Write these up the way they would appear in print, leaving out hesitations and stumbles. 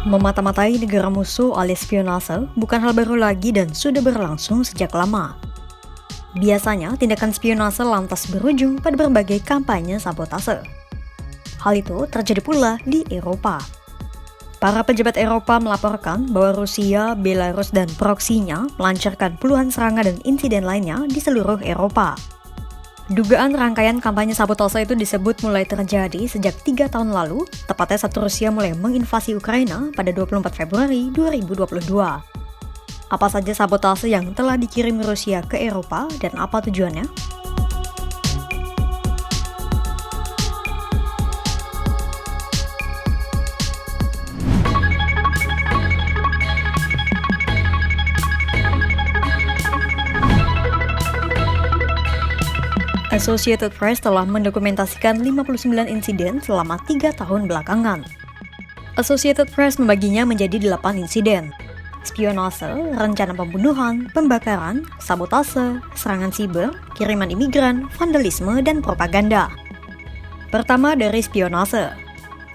Memata-matai negara musuh alias spionase bukan hal baru lagi dan sudah berlangsung sejak lama. Biasanya, tindakan spionase lantas berujung pada berbagai kampanye sabotase. Hal itu terjadi pula di Eropa. Para pejabat Eropa melaporkan bahwa Rusia, Belarus, dan proksinya melancarkan puluhan serangan dan insiden lainnya di seluruh Eropa. Dugaan rangkaian kampanye sabotase itu disebut mulai terjadi sejak 3 tahun lalu, tepatnya saat Rusia mulai menginvasi Ukraina pada 24 Februari 2022. Apa saja sabotase yang telah dikirim Rusia ke Eropa dan apa tujuannya? Associated Press telah mendokumentasikan 59 insiden selama 3 tahun belakangan. Associated Press membaginya menjadi 8 insiden. Spionase, rencana pembunuhan, pembakaran, sabotase, serangan siber, kiriman imigran, vandalisme, dan propaganda. Pertama dari spionase.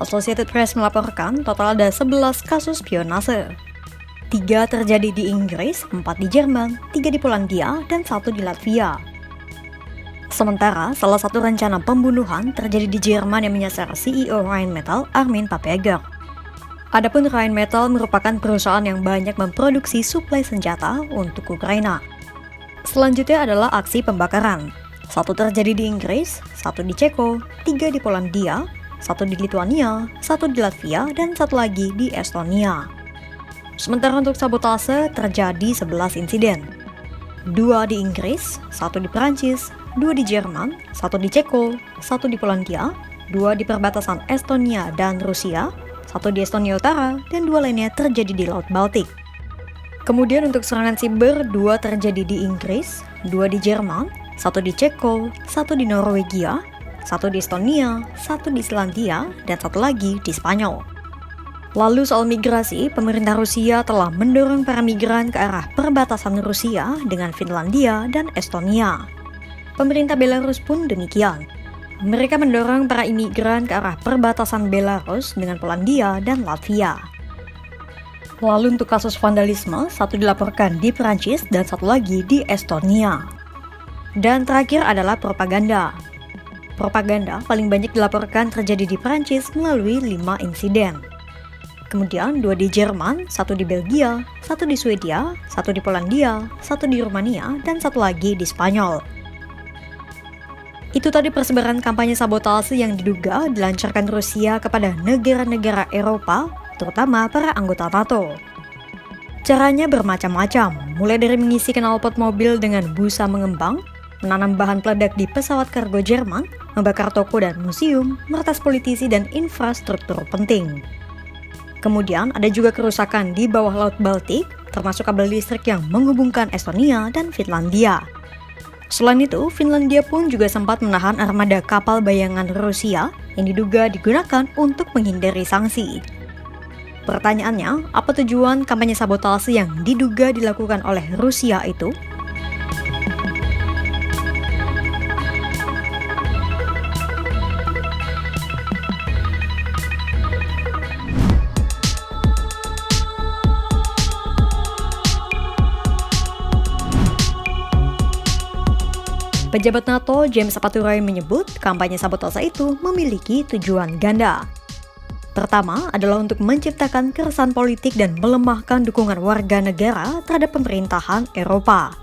Associated Press melaporkan total ada 11 kasus spionase. 3 terjadi di Inggris, 4 di Jerman, 3 di Polandia, dan 1 di Latvia. Sementara, salah satu rencana pembunuhan terjadi di Jerman yang menyasar CEO Rheinmetall, Armin Papperger. Adapun Rheinmetall merupakan perusahaan yang banyak memproduksi suplai senjata untuk Ukraina. Selanjutnya adalah aksi pembakaran. 1 terjadi di Inggris, 1 di Ceko, 3 di Polandia, 1 di Lituania, 1 di Latvia, dan 1 lagi di Estonia. Sementara untuk sabotase terjadi 11 insiden. 2 di Inggris, 1 di Perancis, 2 di Jerman, 1 di Ceko, 1 di Polandia, 2 di perbatasan Estonia dan Rusia, 1 di Estonia Utara, dan 2 lainnya terjadi di Laut Baltik. Kemudian untuk serangan siber, 2 terjadi di Inggris, 2 di Jerman, 1 di Ceko, 1 di Norwegia, 1 di Estonia, 1 di Islandia, dan 1 lagi di Spanyol. Lalu soal migrasi, pemerintah Rusia telah mendorong para migran ke arah perbatasan Rusia dengan Finlandia dan Estonia. Pemerintah Belarus pun demikian. Mereka mendorong para imigran ke arah perbatasan Belarus dengan Polandia dan Latvia. Lalu untuk kasus vandalisme, 1 dilaporkan di Perancis dan 1 lagi di Estonia. Dan terakhir adalah propaganda. Propaganda paling banyak dilaporkan terjadi di Perancis melalui 5 insiden. Kemudian 2 di Jerman, 1 di Belgia, 1 di Swedia, 1 di Polandia, 1 di Rumania, dan 1 lagi di Spanyol. Itu tadi persebaran kampanye sabotase yang diduga dilancarkan Rusia kepada negara-negara Eropa, terutama para anggota NATO. Caranya bermacam-macam, mulai dari mengisi knalpot mobil dengan busa mengembang, menanam bahan peledak di pesawat kargo Jerman, membakar toko dan museum, meretas politisi dan infrastruktur penting. Kemudian ada juga kerusakan di bawah Laut Baltik, termasuk kabel listrik yang menghubungkan Estonia dan Finlandia. Selain itu, Finlandia pun juga sempat menahan armada kapal bayangan Rusia yang diduga digunakan untuk menghindari sanksi. Pertanyaannya, apa tujuan kampanye sabotase yang diduga dilakukan oleh Rusia itu? Pejabat NATO James Apaturai menyebut kampanye sabotase itu memiliki tujuan ganda. Pertama adalah untuk menciptakan keresahan politik dan melemahkan dukungan warga negara terhadap pemerintahan Eropa.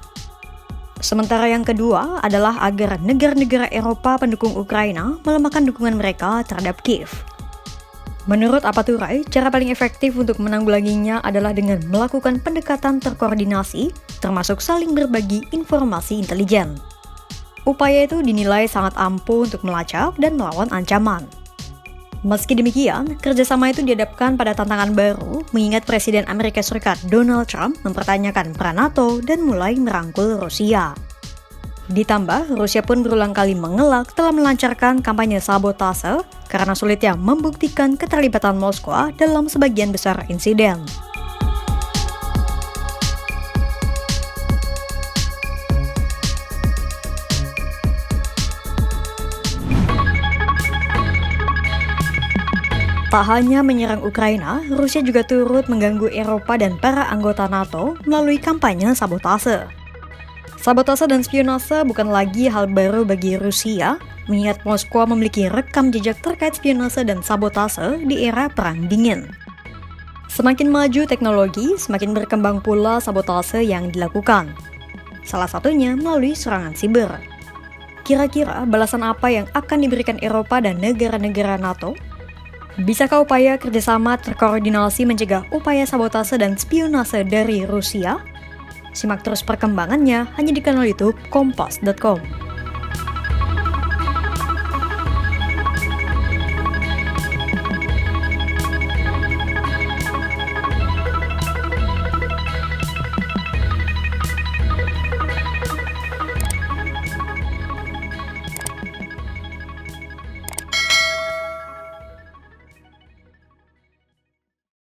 Sementara yang kedua adalah agar negara-negara Eropa pendukung Ukraina melemahkan dukungan mereka terhadap Kiev. Menurut Apaturai, cara paling efektif untuk menanggulanginya adalah dengan melakukan pendekatan terkoordinasi, termasuk saling berbagi informasi intelijen. Upaya itu dinilai sangat ampuh untuk melacak dan melawan ancaman. Meski demikian, kerjasama itu dihadapkan pada tantangan baru, mengingat Presiden Amerika Serikat Donald Trump mempertanyakan peran NATO dan mulai merangkul Rusia. Ditambah, Rusia pun berulang kali mengelak telah melancarkan kampanye sabotase karena sulitnya membuktikan keterlibatan Moskwa dalam sebagian besar insiden. Tak hanya menyerang Ukraina, Rusia juga turut mengganggu Eropa dan para anggota NATO melalui kampanye sabotase. Sabotase dan spionase bukan lagi hal baru bagi Rusia, mengingat Moskwa memiliki rekam jejak terkait spionase dan sabotase di era Perang Dingin. Semakin maju teknologi, semakin berkembang pula sabotase yang dilakukan. Salah satunya melalui serangan siber. Kira-kira balasan apa yang akan diberikan Eropa dan negara-negara NATO? Bisakah upaya kerjasama terkoordinasi mencegah upaya sabotase dan spionase dari Rusia? Simak terus perkembangannya hanya di kanal YouTube Kompas.com.